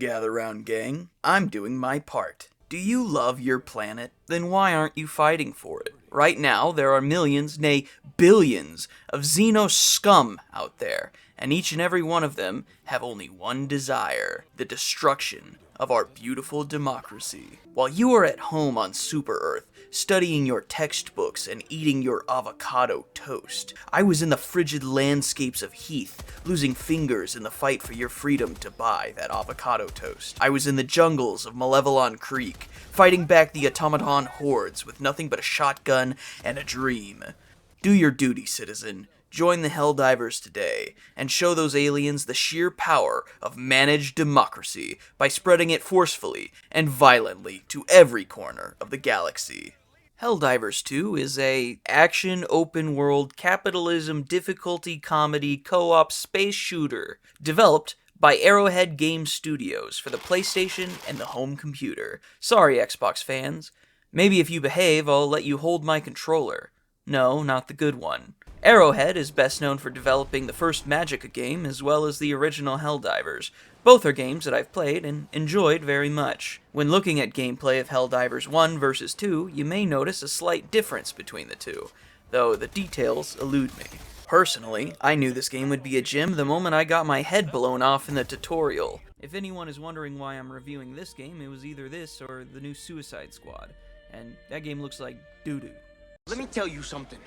Gather round, gang. I'm doing my part. Do you love your planet? Then why aren't you fighting for it? Right now, there are millions, nay, billions, of Xeno scum out there, and each and every one of them have only one desire: the destruction of our beautiful democracy. While you are at home on Super Earth, studying your textbooks and eating your avocado toast, I was in the frigid landscapes of Heath, losing fingers in the fight for your freedom to buy that avocado toast. I was in the jungles of Malevelon Creek, fighting back the automaton hordes with nothing but a shotgun and a dream. Do your duty, citizen. Join the Helldivers today, and show those aliens the sheer power of managed democracy by spreading it forcefully and violently to every corner of the galaxy. Helldivers II is a action open-world capitalism difficulty comedy co-op space shooter developed by Arrowhead Game Studios for the PlayStation and the home computer. Sorry, Xbox fans. Maybe if you behave, I'll let you hold my controller. No, not the good one. Arrowhead is best known for developing the first Magicka game as well as the original Helldivers. Both are games that I've played and enjoyed very much. When looking at gameplay of Helldivers 1 versus 2, you may notice a slight difference between the two, though the details elude me. Personally, I knew this game would be a gem the moment I got my head blown off in the tutorial. If anyone is wondering why I'm reviewing this game, it was either this or the new Suicide Squad, and that game looks like doo-doo. Let me tell you something.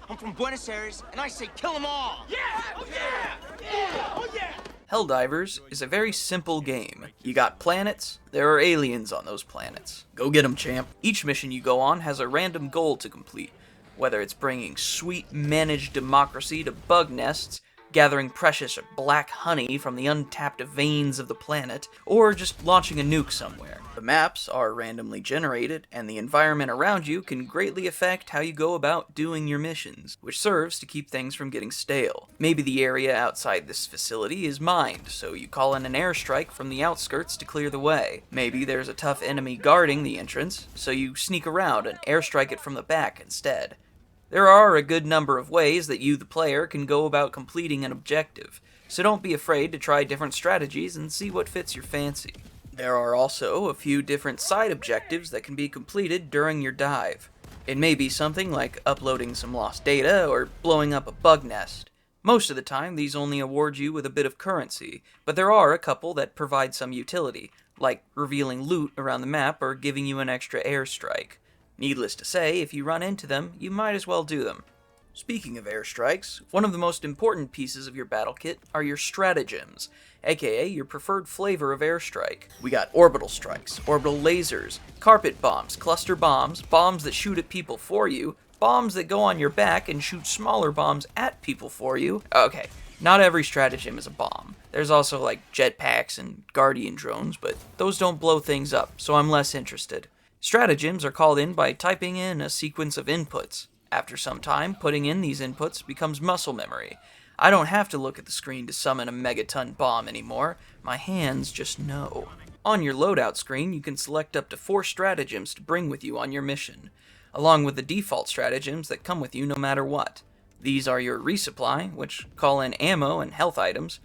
I'm from Buenos Aires, and I say kill them all! Yeah! Oh yeah! Yeah! Oh yeah! Helldivers is a very simple game. You got planets, there are aliens on those planets. Go get 'em, champ. Each mission you go on has a random goal to complete, whether it's bringing sweet managed democracy to bug nests, gathering precious black honey from the untapped veins of the planet, or just launching a nuke somewhere. The maps are randomly generated, and the environment around you can greatly affect how you go about doing your missions, which serves to keep things from getting stale. Maybe the area outside this facility is mined, so you call in an airstrike from the outskirts to clear the way. Maybe there's a tough enemy guarding the entrance, so you sneak around and airstrike it from the back instead. There are a good number of ways that you, the player, can go about completing an objective, so don't be afraid to try different strategies and see what fits your fancy. There are also a few different side objectives that can be completed during your dive. It may be something like uploading some lost data or blowing up a bug nest. Most of the time, these only award you with a bit of currency, but there are a couple that provide some utility, like revealing loot around the map or giving you an extra airstrike. Needless to say, if you run into them, you might as well do them. Speaking of airstrikes, one of the most important pieces of your battle kit are your stratagems, aka your preferred flavor of airstrike. We got orbital strikes, orbital lasers, carpet bombs, cluster bombs, bombs that shoot at people for you, bombs that go on your back and shoot smaller bombs at people for you. Okay, not every stratagem is a bomb. There's also like jetpacks and guardian drones, but those don't blow things up, so I'm less interested. Stratagems are called in by typing in a sequence of inputs. After some time, putting in these inputs becomes muscle memory. I don't have to look at the screen to summon a megaton bomb anymore. My hands just know. On your loadout screen, you can select up to 4 stratagems to bring with you on your mission, along with the default stratagems that come with you no matter what. These are your resupply, which call in ammo and health items,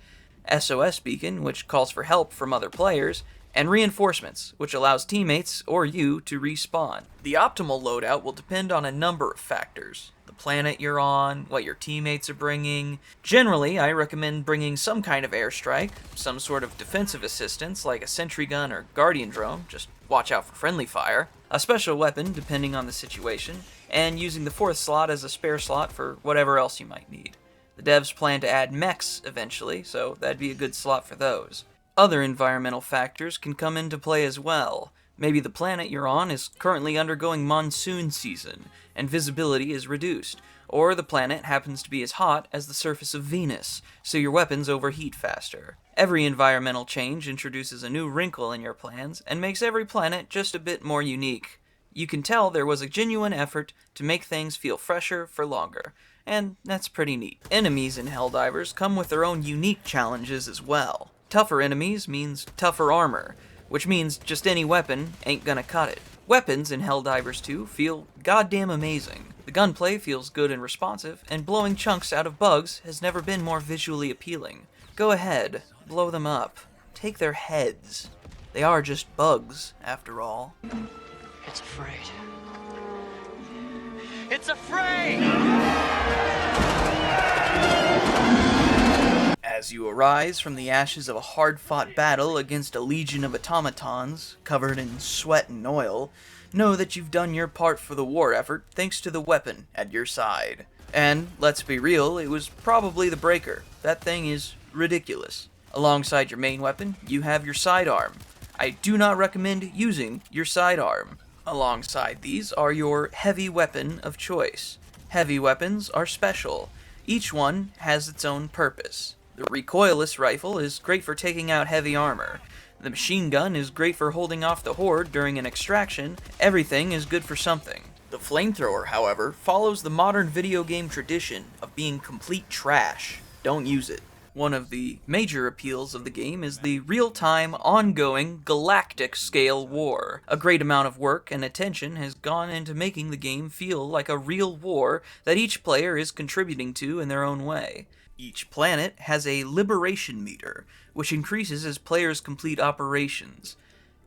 SOS beacon, which calls for help from other players, and reinforcements, which allows teammates or you to respawn. The optimal loadout will depend on a number of factors: the planet you're on, what your teammates are bringing. Generally, I recommend bringing some kind of airstrike, some sort of defensive assistance like a sentry gun or guardian drone, just watch out for friendly fire, a special weapon depending on the situation, and using the 4th slot as a spare slot for whatever else you might need. The devs plan to add mechs eventually, so that'd be a good slot for those. Other environmental factors can come into play as well. Maybe the planet you're on is currently undergoing monsoon season, and visibility is reduced, or the planet happens to be as hot as the surface of Venus, so your weapons overheat faster. Every environmental change introduces a new wrinkle in your plans, and makes every planet just a bit more unique. You can tell there was a genuine effort to make things feel fresher for longer, and that's pretty neat. Enemies in Helldivers come with their own unique challenges as well. Tougher enemies means tougher armor, which means just any weapon ain't gonna cut it. Weapons in Helldivers 2 feel goddamn amazing. The gunplay feels good and responsive, and blowing chunks out of bugs has never been more visually appealing. Go ahead, blow them up. Take their heads. They are just bugs, after all. It's afraid. It's afraid! As you arise from the ashes of a hard-fought battle against a legion of automatons, covered in sweat and oil, know that you've done your part for the war effort thanks to the weapon at your side. And, let's be real, it was probably the breaker. That thing is ridiculous. Alongside your main weapon, you have your sidearm. I do not recommend using your sidearm. Alongside these are your heavy weapon of choice. Heavy weapons are special. Each one has its own purpose. The recoilless rifle is great for taking out heavy armor. The machine gun is great for holding off the horde during an extraction. Everything is good for something. The flamethrower, however, follows the modern video game tradition of being complete trash. Don't use it. One of the major appeals of the game is the real-time, ongoing, galactic-scale war. A great amount of work and attention has gone into making the game feel like a real war that each player is contributing to in their own way. Each planet has a liberation meter, which increases as players complete operations.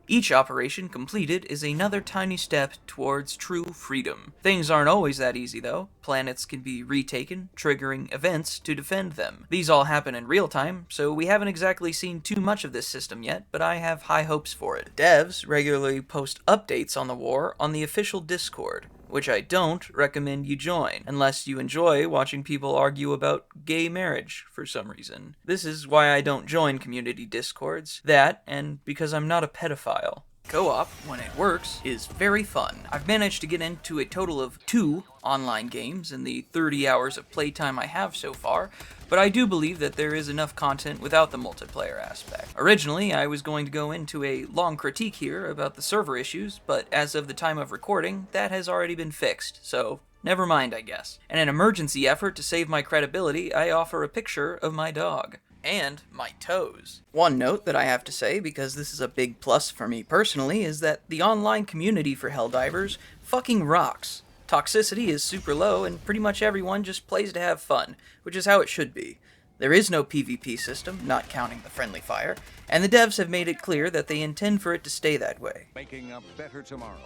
Each operation completed is another tiny step towards true freedom. Things aren't always that easy, though. Planets can be retaken, triggering events to defend them. These all happen in real time, so we haven't exactly seen too much of this system yet, but I have high hopes for it. Devs regularly post updates on the war on the official Discord, which I don't recommend you join, unless you enjoy watching people argue about gay marriage for some reason. This is why I don't join community discords. That, and because I'm not a pedophile. Co-op, when it works, is very fun. I've managed to get into a total of 2 online games in the 30 hours of playtime I have so far, but I do believe that there is enough content without the multiplayer aspect. Originally, I was going to go into a long critique here about the server issues, but as of the time of recording, that has already been fixed, so never mind, I guess. In an emergency effort to save my credibility, I offer a picture of my dog. And my toes. One note that I have to say, because this is a big plus for me personally, is that the online community for Helldivers fucking rocks. Toxicity is super low, and pretty much everyone just plays to have fun, which is how it should be. There is no PvP system, not counting the friendly fire, and the devs have made it clear that they intend for it to stay that way. Making a better tomorrow.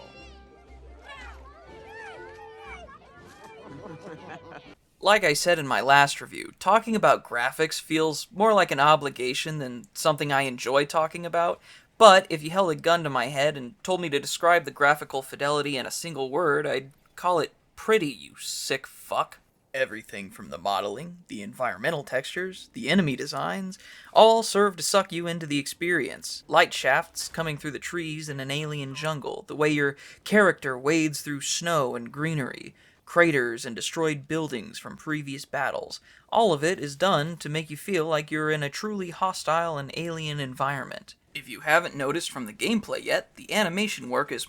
Like I said in my last review, talking about graphics feels more like an obligation than something I enjoy talking about, but if you held a gun to my head and told me to describe the graphical fidelity in a single word, I'd call it pretty, you sick fuck. Everything from the modeling, the environmental textures, the enemy designs, all serve to suck you into the experience. Light shafts coming through the trees in an alien jungle, the way your character wades through snow and greenery, craters and destroyed buildings from previous battles. All of it is done to make you feel like you're in a truly hostile and alien environment. If you haven't noticed from the gameplay yet, the animation work is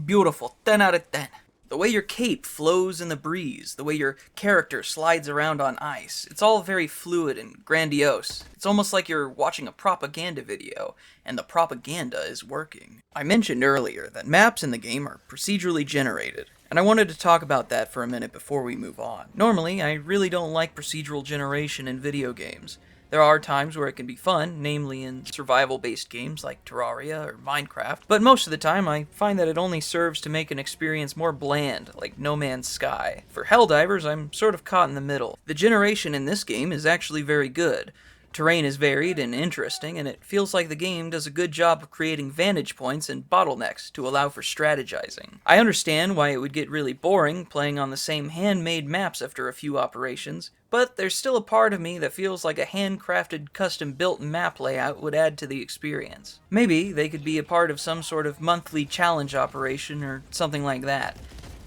beautiful, 10 out of 10. The way your cape flows in the breeze, the way your character slides around on ice, it's all very fluid and grandiose. It's almost like you're watching a propaganda video, and the propaganda is working. I mentioned earlier that maps in the game are procedurally generated, and I wanted to talk about that for a minute before we move on. Normally, I really don't like procedural generation in video games. There are times where it can be fun, namely in survival-based games like Terraria or Minecraft, but most of the time I find that it only serves to make an experience more bland, like No Man's Sky. For Helldivers, I'm sort of caught in the middle. The generation in this game is actually very good. Terrain is varied and interesting, and it feels like the game does a good job of creating vantage points and bottlenecks to allow for strategizing. I understand why it would get really boring playing on the same handmade maps after a few operations, but there's still a part of me that feels like a handcrafted, custom-built map layout would add to the experience. Maybe they could be a part of some sort of monthly challenge operation or something like that.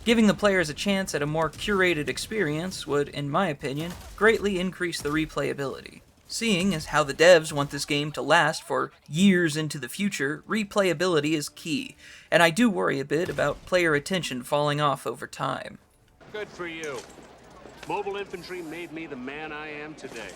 Giving the players a chance at a more curated experience would, in my opinion, greatly increase the replayability. Seeing as how the devs want this game to last for years into the future, replayability is key, and I do worry a bit about player attention falling off over time. Good for you. Mobile infantry made me the man I am today.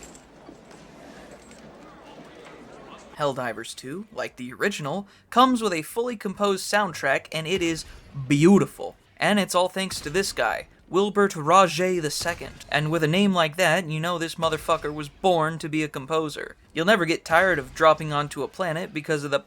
Helldivers 2, like the original, comes with a fully composed soundtrack, and it is beautiful. And it's all thanks to this guy, Wilbert Rage II. And with a name like that, you know this motherfucker was born to be a composer. You'll never get tired of dropping onto a planet because of the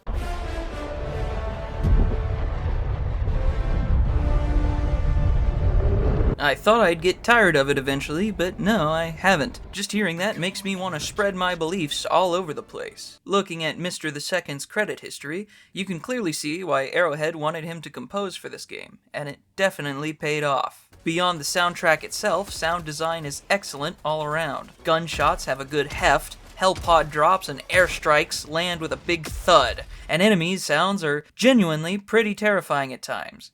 I thought I'd get tired of it eventually, but no, I haven't. Just hearing that makes me want to spread my beliefs all over the place. Looking at Mr. II's credit history, you can clearly see why Arrowhead wanted him to compose for this game, and it definitely paid off. Beyond the soundtrack itself, sound design is excellent all around. Gunshots have a good heft, hellpod drops and airstrikes land with a big thud, and enemies' sounds are genuinely pretty terrifying at times.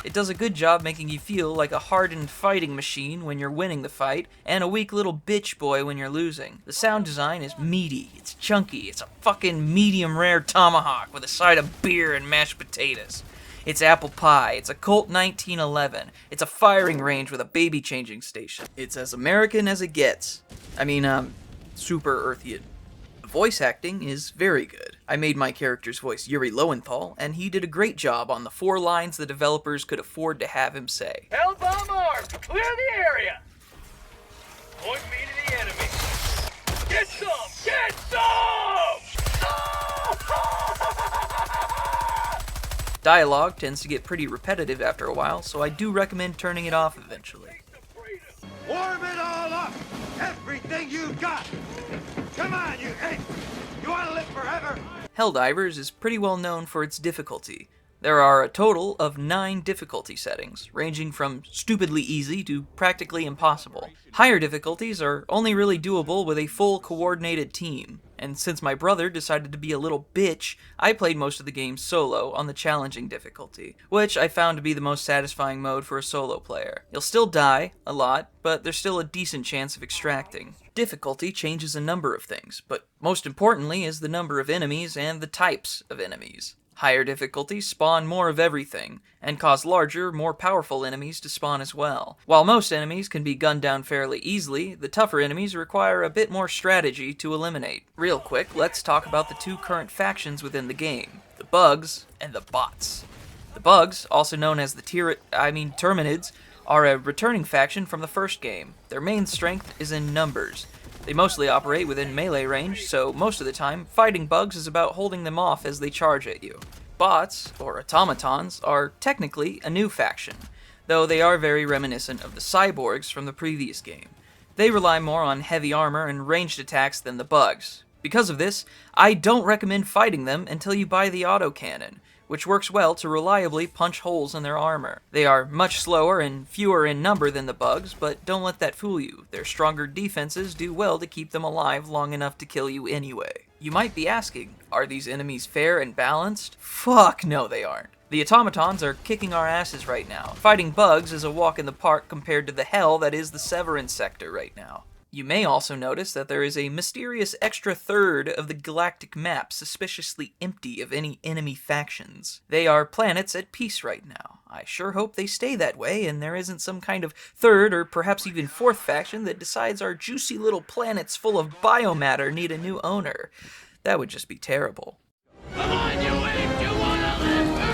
It does a good job making you feel like a hardened fighting machine when you're winning the fight, and a weak little bitch boy when you're losing. The sound design is meaty, it's chunky, it's a fucking medium rare tomahawk with a side of beer and mashed potatoes. It's apple pie, it's a Colt 1911, it's a firing range with a baby changing station. It's as American as it gets. Super Earthian. The voice acting is very good. I made my character's voice Yuri Lowenthal, and he did a great job on the 4 lines the developers could afford to have him say. Hellbomb armed! Clear the area! Point me to the enemy. Get some! Get some! Dialogue tends to get pretty repetitive after a while, so I do recommend turning it off eventually. Warm it all up! Everything you got! Come on, you apes! You want to live forever? Helldivers is pretty well known for its difficulty. There are a total of 9 difficulty settings, ranging from stupidly easy to practically impossible. Higher difficulties are only really doable with a full coordinated team, and since my brother decided to be a little bitch, I played most of the game solo on the challenging difficulty, which I found to be the most satisfying mode for a solo player. You'll still die, a lot, but there's still a decent chance of extracting. Difficulty changes a number of things, but most importantly is the number of enemies and the types of enemies. Higher difficulties spawn more of everything, and cause larger, more powerful enemies to spawn as well. While most enemies can be gunned down fairly easily, the tougher enemies require a bit more strategy to eliminate. Real quick, let's talk about the 2 current factions within the game, the bugs and the bots. The bugs, also known as the Terminids, are a returning faction from the first game. Their main strength is in numbers. They mostly operate within melee range, so most of the time, fighting bugs is about holding them off as they charge at you. Bots, or automatons, are technically a new faction, though they are very reminiscent of the cyborgs from the previous game. They rely more on heavy armor and ranged attacks than the bugs. Because of this, I don't recommend fighting them until you buy the autocannon, which works well to reliably punch holes in their armor. They are much slower and fewer in number than the bugs, but don't let that fool you. Their stronger defenses do well to keep them alive long enough to kill you anyway. You might be asking, are these enemies fair and balanced? Fuck no they aren't. The automatons are kicking our asses right now. Fighting bugs is a walk in the park compared to the hell that is the Severance sector right now. You may also notice that there is a mysterious extra third of the galactic map suspiciously empty of any enemy factions. They are planets at peace right now. I sure hope they stay that way and there isn't some kind of third or perhaps even 4th faction that decides our juicy little planets full of biomatter need a new owner. That would just be terrible. Come on, you apes! You wanna live forever!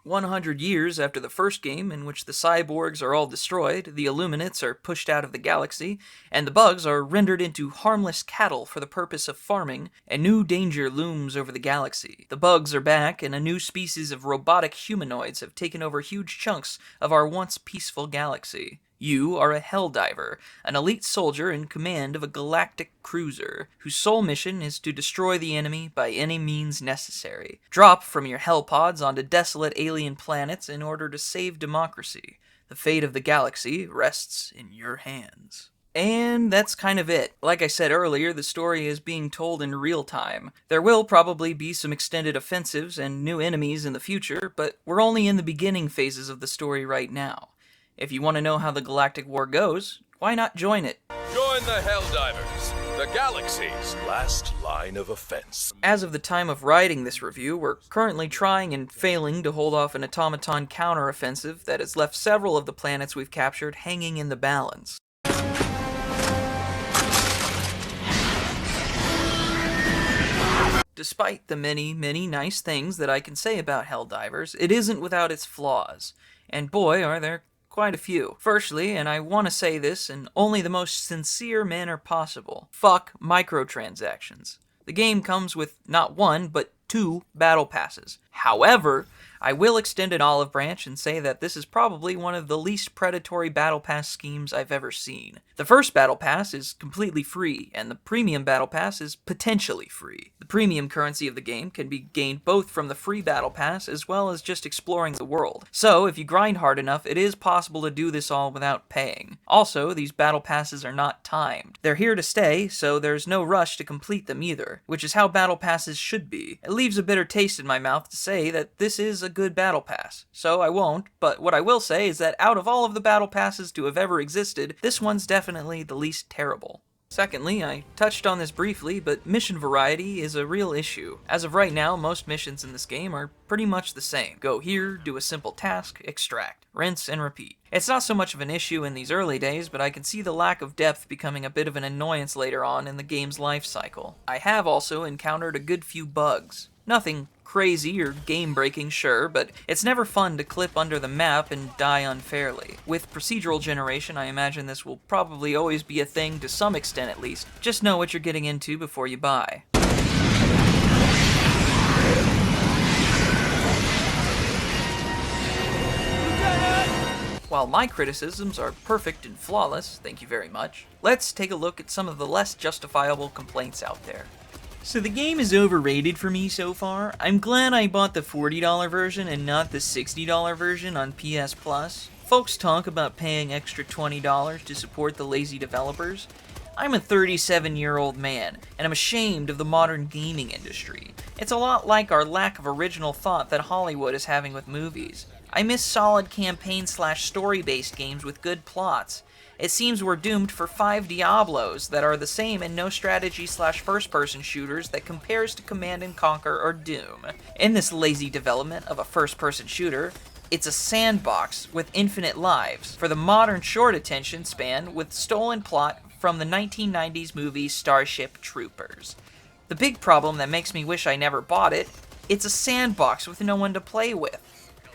100 years after the first game, in which the cyborgs are all destroyed, the Illuminates are pushed out of the galaxy, and the bugs are rendered into harmless cattle for the purpose of farming, a new danger looms over the galaxy. The bugs are back, and a new species of robotic humanoids have taken over huge chunks of our once peaceful galaxy. You are a Helldiver, an elite soldier in command of a galactic cruiser, whose sole mission is to destroy the enemy by any means necessary. Drop from your Hellpods onto desolate alien planets in order to save democracy. The fate of the galaxy rests in your hands. And that's kind of it. Like I said earlier, the story is being told in real time. There will probably be some extended offensives and new enemies in the future, but we're only in the beginning phases of the story right now. If you want to know how the Galactic War goes, why not join it? Join the Helldivers, the galaxy's last line of offense. As of the time of writing this review, we're currently trying and failing to hold off an automaton counteroffensive that has left several of the planets we've captured hanging in the balance. Despite the many, many nice things that I can say about Helldivers, it isn't without its flaws. And boy, are there quite a few. Firstly, and I want to say this in only the most sincere manner possible, fuck microtransactions. The game comes with not one, but 2 battle passes. However, I will extend an olive branch and say that this is probably one of the least predatory battle pass schemes I've ever seen. The first battle pass is completely free, and the premium battle pass is potentially free. The premium currency of the game can be gained both from the free battle pass as well as just exploring the world. So, if you grind hard enough, it is possible to do this all without paying. Also, these battle passes are not timed. They're here to stay, so there's no rush to complete them either, which is how battle passes should be. It leaves a bitter taste in my mouth to say that this is a good battle pass, so I won't, but what I will say is that out of all of the battle passes to have ever existed, this one's definitely the least terrible. Secondly, I touched on this briefly, but mission variety is a real issue. As of right now, most missions in this game are pretty much the same. Go here, do a simple task, extract, rinse, and repeat. It's not so much of an issue in these early days, but I can see the lack of depth becoming a bit of an annoyance later on in the game's life cycle. I have also encountered a good few bugs. Nothing crazy or game-breaking, sure, but it's never fun to clip under the map and die unfairly. With procedural generation, I imagine this will probably always be a thing to some extent at least. Just know what you're getting into before you buy. While my criticisms are perfect and flawless, thank you very much, let's take a look at some of the less justifiable complaints out there. So the game is overrated for me so far. I'm glad I bought the $40 version and not the $60 version on PS Plus. Folks talk about paying extra $20 to support the lazy developers. I'm a 37-year-old man, and I'm ashamed of the modern gaming industry. It's a lot like our lack of original thought that Hollywood is having with movies. I miss solid campaign/story-based games with good plots. It seems we're doomed for 5 Diablos that are the same and no strategy/first-person shooters that compares to Command & Conquer or Doom. In this lazy development of a first-person shooter, it's a sandbox with infinite lives for the modern short attention span with stolen plot from the 1990s movie Starship Troopers. The big problem that makes me wish I never bought it, it's a sandbox with no one to play with.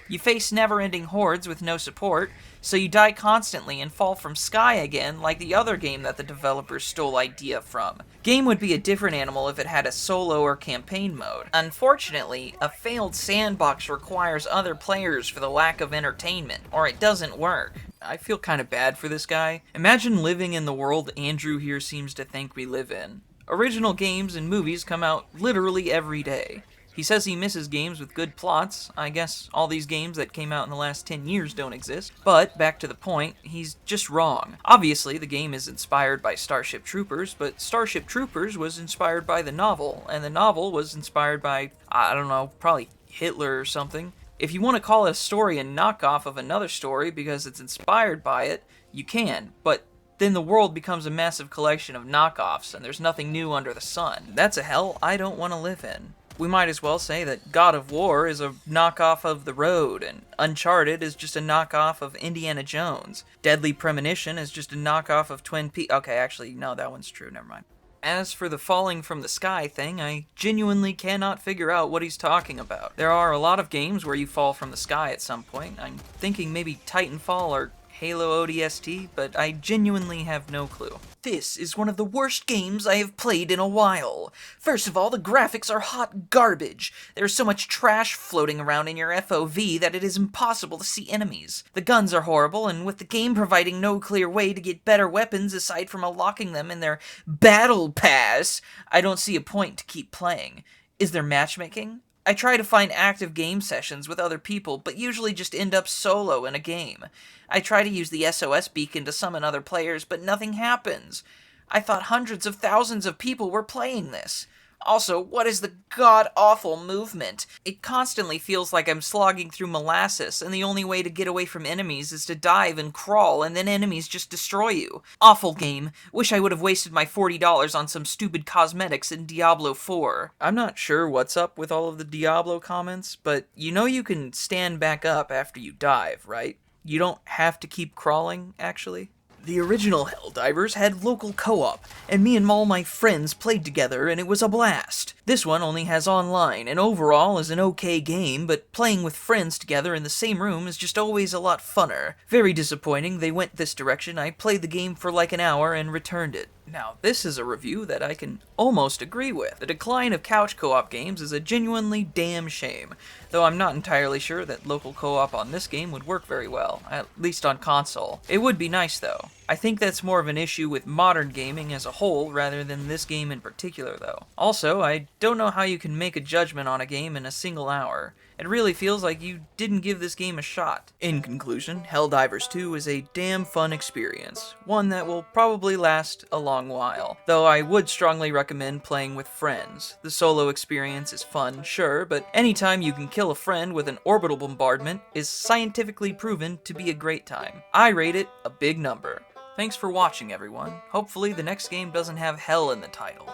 You face never-ending hordes with no support, so you die constantly and fall from sky again like the other game that the developers stole idea from. Game would be a different animal if it had a solo or campaign mode. Unfortunately, a failed sandbox requires other players for the lack of entertainment, or it doesn't work. I feel kind of bad for this guy. Imagine living in the world Andrew here seems to think we live in. Original games and movies come out literally every day. He says he misses games with good plots. I guess all these games that came out in the last 10 years don't exist. But, back to the point, he's just wrong. Obviously, the game is inspired by Starship Troopers, but Starship Troopers was inspired by the novel, and the novel was inspired by, I don't know, probably Hitler or something. If you want to call a story a knockoff of another story because it's inspired by it, you can, but then the world becomes a massive collection of knockoffs, and there's nothing new under the sun. That's a hell I don't want to live in. We might as well say that God of War is a knockoff of The Road, and Uncharted is just a knockoff of Indiana Jones. Deadly Premonition is just a knockoff of Twin Peaks. Okay, actually, no, that one's true, never mind. As for the falling from the sky thing, I genuinely cannot figure out what he's talking about. There are a lot of games where you fall from the sky at some point. I'm thinking maybe Titanfall or Halo ODST, but I genuinely have no clue. This is one of the worst games I have played in a while. First of all, the graphics are hot garbage. There's so much trash floating around in your FOV that it is impossible to see enemies. The guns are horrible, and with the game providing no clear way to get better weapons aside from unlocking them in their Battle Pass, I don't see a point to keep playing. Is there matchmaking? I try to find active game sessions with other people, but usually just end up solo in a game. I try to use the SOS beacon to summon other players, but nothing happens. I thought hundreds of thousands of people were playing this. Also, what is the god-awful movement? It constantly feels like I'm slogging through molasses, and the only way to get away from enemies is to dive and crawl, and then enemies just destroy you. Awful game. Wish I would have wasted my $40 on some stupid cosmetics in Diablo 4. I'm not sure what's up with all of the Diablo comments, but you know you can stand back up after you dive, right? You don't have to keep crawling, actually. The original Helldivers had local co-op, and me and all my friends played together, and it was a blast. This one only has online, and overall is an okay game, but playing with friends together in the same room is just always a lot funner. Very disappointing they went this direction. I played the game for like an hour and returned it. Now, this is a review that I can almost agree with. The decline of couch co-op games is a genuinely damn shame, though I'm not entirely sure that local co-op on this game would work very well, at least on console. It would be nice though. I think that's more of an issue with modern gaming as a whole rather than this game in particular though. Also, I don't know how you can make a judgment on a game in a single hour. It really feels like you didn't give this game a shot. In conclusion, Helldivers 2 is a damn fun experience, one that will probably last a long while, though I would strongly recommend playing with friends. The solo experience is fun, sure, but anytime you can kill a friend with an orbital bombardment is scientifically proven to be a great time. I rate it a big number. Thanks for watching, everyone. Hopefully the next game doesn't have hell in the title.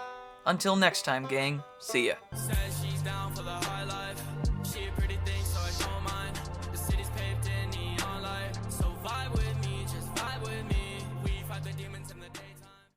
Until next time, gang, see ya.